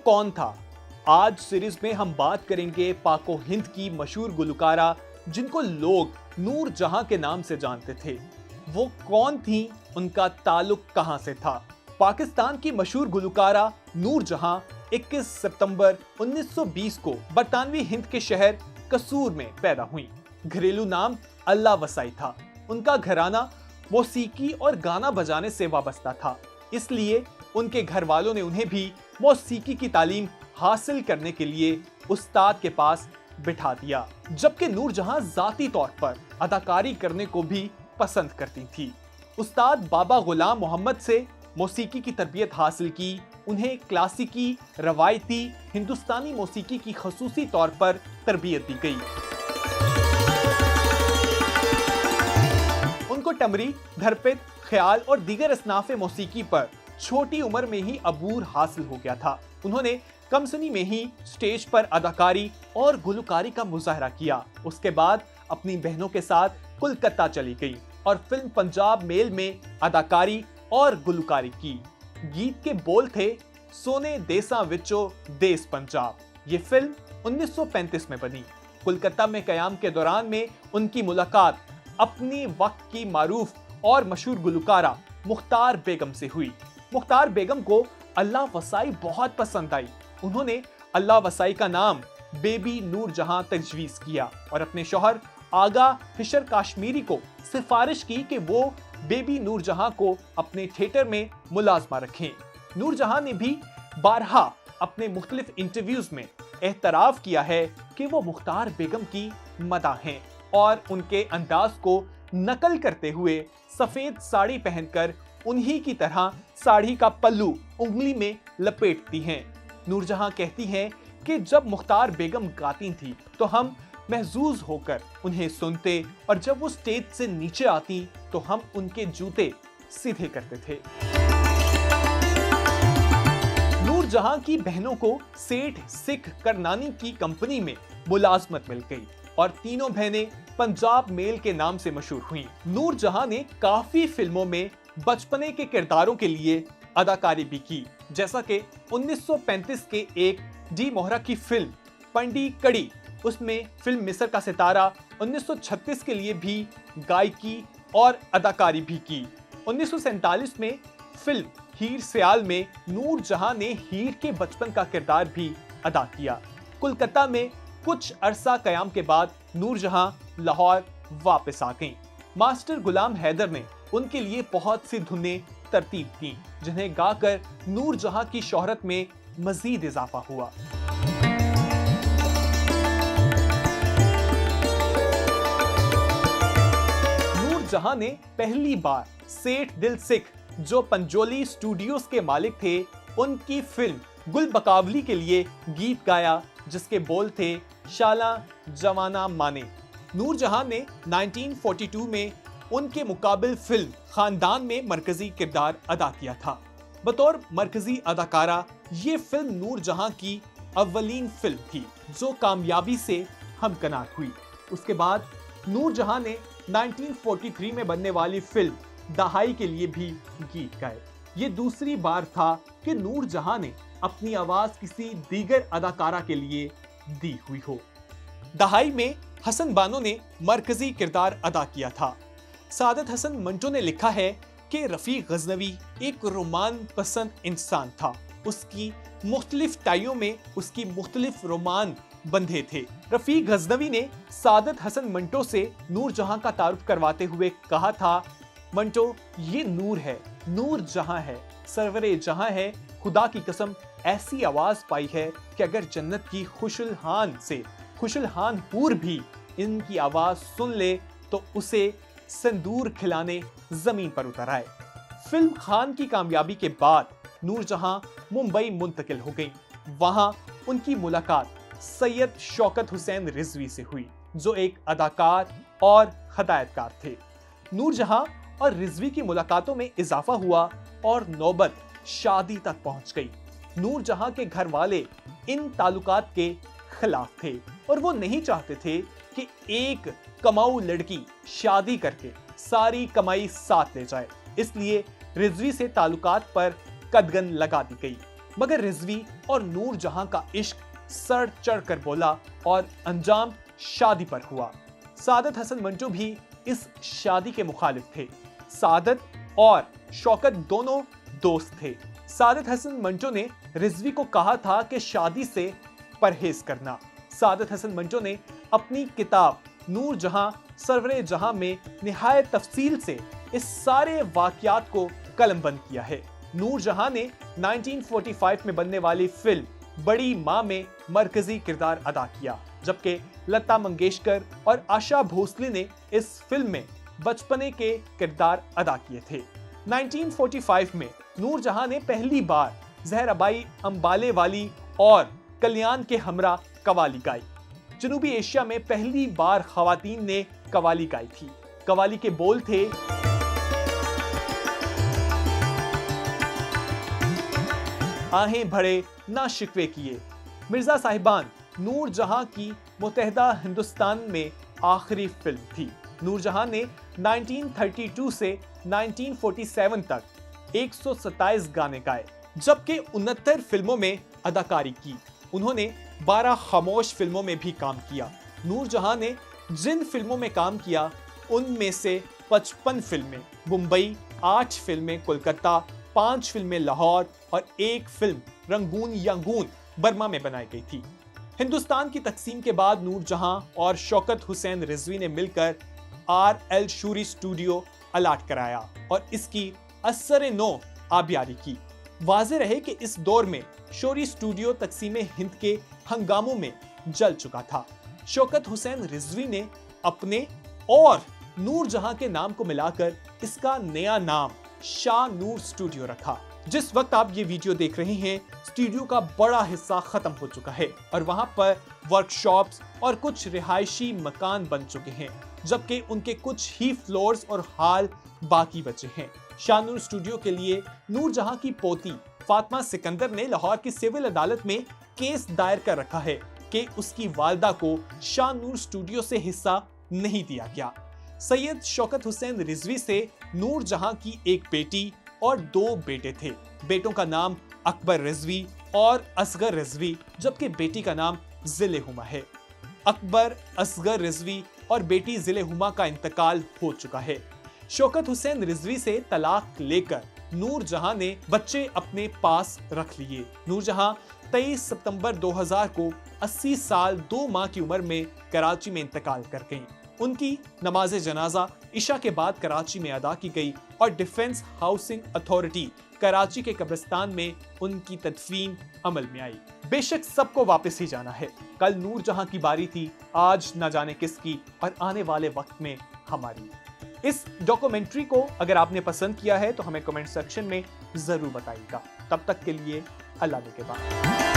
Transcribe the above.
कौन था? आज सीरीज में हम बात करेंगे पाको हिंद की मशहूर गुलकारा जिनको लोग नूर जहां के नाम से जानते थे। वो कौन थी, उनका ताल्लुक कहां से था? पाकिस्तान की मशहूर गुलकारा नूर जहां 21 सितंबर 1920 को बरतानवी हिंद के शहर कसूर में पैदा हुई। घरेलू नाम अल्लाह वसाई था। उनका घराना मौसीकी और गाना बजाने से वाबस्ता था, इसलिए उनके घर वालों ने उन्हें भी मौसीकी की तालीम हासिल करने के लिए उस्ताद के पास बिठा दिया। जबकि नूर जहां जाती तौर पर अदाकारी करने को भी पसंद करती थी। उस्ताद बाबा गुलाम मोहम्मद से मौसीकी की तरबियत हासिल की। उन्हें क्लासिकी, रवायती हिंदुस्तानी मौसीकी की खसूसी तौर पर तरबियत दी गई। उनको टमरी, धरपित, ख्याल और दीगर असनाफ़े मौसीकी पर छोटी उम्र में ही अबूर हासिल हो गया था। उन्होंने कमसनी में ही स्टेज पर अदाकारी और गुलकारी का मुजाहरा किया। उसके बाद अपनी बहनों के साथ कोलकाता चली गई और फिल्म पंजाब मेल में अदाकारी और गुलकारी की। गीत के बोल थे, सोने देसा विचो देस पंजाब। ये फिल्म 1935 में बनी। कोलकाता में कयाम के दौरान में उनकी मुलाकात अपनी वक्त की मारूफ और मशहूर गुलकारा मुख्तार बेगम से हुई। मुख्तार बेगम को अल्लाह वसाई बहुत पसंद आई। उन्होंने अल्लाह वसाई का नाम बेबी नूर जहां तजवीज़ किया और अपने शौहर आगा फिशर काश्मीरी को सिफारिश की कि वो बेबी नूर जहां को अपने थिएटर में मुलाजमा रखें। नूर जहां ने भी बारहा अपने मुख्तलिफ इंटरव्यूज में एहतराफ किया है कि वो मुख्तार बेगम की मदाह हैं और उनके अंदाज को नकल करते हुए सफेद साड़ी पहनकर उन्हीं की तरह साड़ी का पल्लू उंगली में लपेटती हैं। नूरजहां कहती हैं कि जब मुख्तार बेगम गाती थी तो हम महजूज होकर उन्हें सुनते और जब वो स्टेज से नीचे आती तो हम उनके जूते सीधे करते थे। नूरजहां की बहनों को सेठ सिख करनानी की कंपनी में मुलाजमत मिल गई और तीनों बहनें पंजाब मेल के नाम से मशहूर हुईं। नूरजहां ने काफी फिल्मों में बचपने के किरदारों के लिए अदाकारी भी की, जैसा कि 1935 के एक डी मोहरा की फिल्म पंडी कड़ी, उसमें फिल्म मिस्र का सितारा 1936 के लिए भी गायकी और अदाकारी भी की। 1947 में फिल्म हीर सयाल में नूरजहां ने हीर के बचपन का किरदार भी अदा किया। कोलकाता में कुछ अरसा कयाम के बाद नूरजहां लाहौर वापस आ गईं। मास्टर गुलाम हैदर ने उनके लिए बहुत सी धुनें तरतीब की, जिन्हें गाकर नूरजहां की शोहरत में मजीद इजाफा हुआ। नूरजहां ने पहली बार सेठ दिल सिख, जो पंजोली स्टूडियोज के मालिक थे, उनकी फिल्म गुल बकावली के लिए गीत गाया, जिसके बोल थे, शाला जवाना माने। नूरजहां ने 1942 में उनके मुकाबिल फिल्म खानदान में मरकजी किरदार अदा किया था। बतौर मरकजी अदाकारा ये फिल्म नूरजहां की अव्वलीन फिल्म थी जो कामयाबी से हमकनार हुई। उसके बाद नूरजहां ने 1943 में बनने वाली फिल्म दहाई के लिए भी गीत गाए। ये दूसरी बार था कि नूरजहां ने अपनी आवाज किसी दीगर अदाकारा के लिए दी हुई हो। दहाई में हसन बानो ने मरकजी किरदार अदा किया था। सादत हसन मंटो ने लिखा है कि रफीक गजनवी एक रोमान पसंद इंसान था। उसकी मुख्तलिफ टाइयों में उसकी मुख्तलिफ रोमान बंधे थे। रफीक गजनवी ने सादत हसन मंटो से नूरजहां का तारुफ करवाते हुए कहा था, मंटो ये नूर है, नूर जहां है, सरवरे जहां है, खुदा की कसम ऐसी आवाज पाई है कि अगर जन्नत की खुशलहान से खुशलहान हूर भी इनकी आवाज सुन ले तो उसे संदूर खिलाने जमीन पर उतर आए। फिल्म खान की कामयाबी के बाद नूरजहां मुंबई मुंतकिल हो गई। वहां उनकी मुलाकात सैयद शौकत हुसैन रिजवी से हुई, जो एक अदाकार और हदायतकार थे। नूरजहां और रिजवी की मुलाकातों में इजाफा हुआ और नौबत शादी तक पहुंच गई। नूरजहां के घर वाले इन ताल्लुकात के खिलाफ थे और वो नहीं चाहते थे कि एक कमाऊ लड़की शादी करके सारी कमाई साथ ले जाए, इसलिए रिजवी से ताल्लुकात पर कदगन लगा दी गई। मगर रिजवी और नूरजहां का इश्क सर चढ़ कर बोला और अंजाम शादी पर हुआ। सादत हसन मंटो भी इस शादी के मुखालिफ थे। सादत और शौकत दोनों दोस्त थे। सादत हसन मंटो ने रिजवी को कहा था कि शादी से परहेज करना। सादत हसन मंटो ने अपनी किताब नूरजहां सरवरे जहां में निहायत तफसील से इस सारे वाकयात को कलमबंद किया है। नूरजहां ने 1945 में बनने वाली फिल्म बड़ी मां में मरकजी किरदार अदा किया, जबकि लता मंगेशकर और आशा भोसले ने इस फिल्म में बचपने के किरदार अदा किए थे। 1945 में नूरजहां ने पहली बार जहराबाई अंबाले वाली और कल्याण के हमरा कवाली गाई। जनूबी एशिया में पहली बार खवातीन ने कवाली गाई थी। कवाली के बोल थे, आहें भरे ना शिकवे किए। मिर्जा साहिबान नूरजहां की मुत्तहदा हिंदुस्तान में आखिरी फिल्म थी। नूरजहां ने 1932 से 1947 तक 127 गाने गाए, जबकि 69 फिल्मों में अदाकारी की। उन्होंने 12 खामोश फिल्मों में भी काम किया। नूरजहां ने जिन फिल्मों में काम किया उनमें से 55 फिल्में मुंबई, 8 फिल्में कोलकाता, 5 फिल्में लाहौर और 1 फिल्म रंगून यांगून बर्मा में बनाई गई थी। हिंदुस्तान की तकसीम के बाद नूरजहां और शौकत हुसैन रिजवी ने मिलकर RL शूरी स्टूडियो अलाट कराया और इसकी असर-ए-नो आबियारी की। वाज़ेह रहे कि इस दौर में शोरी स्टूडियो तकसीम हिंद के हंगामों में जल चुका था। शौकत हुसैन रिजवी ने अपने और नूरजहां के नाम को मिलाकर इसका नया नाम शाह नूर स्टूडियो रखा। जिस वक्त आप ये वीडियो देख रहे हैं, स्टूडियो का बड़ा हिस्सा खत्म हो चुका है और वहां पर वर्कशॉप्स और कुछ रिहायशी मकान बन चुके हैं, जबकि उनके कुछ ही फ्लोर्स और हॉल बाकी बचे हैं। शाह नूर स्टूडियो के लिए नूरजहां की पोती फातिमा सिकंदर ने लाहौर की सिविल अदालत में केस दायर कर रखा है कि उसकी वालदा को शाह नूर स्टूडियो से हिस्सा नहीं दिया गया। सैयद शौकत हुसैन रिजवी से नूरजहां की एक बेटी और 2 बेटे थे। बेटों का नाम अकबर रिजवी और असगर रिजवी, जबकि बेटी का नाम जिले-हुमा है। अकबर, असगर रिजवी और बेटी जिले-हुमा का इंतकाल हो चुका है। शौकत हुसैन रिजवी से तलाक लेकर नूरजहां ने बच्चे अपने पास रख लिए। नूरजहां 23 सितंबर 2000 को 80 साल 2 माह की उम्र में कराची में इंतकाल कर गईं। उनकी नमाज जनाजा इशा के बाद कराची में अदा की गई और डिफेंस हाउसिंग अथॉरिटी कराची के कब्रिस्तान में उनकी तदफीन अमल में आई। बेशक सबको वापस ही जाना है। कल नूरजहां की बारी थी, आज न जाने किसकी और आने वाले वक्त में हमारी। इस डॉक्यूमेंट्री को अगर आपने पसंद किया है तो हमें कमेंट सेक्शन में जरूर बताइएगा। तब तक के लिए अल्लाह के बाद।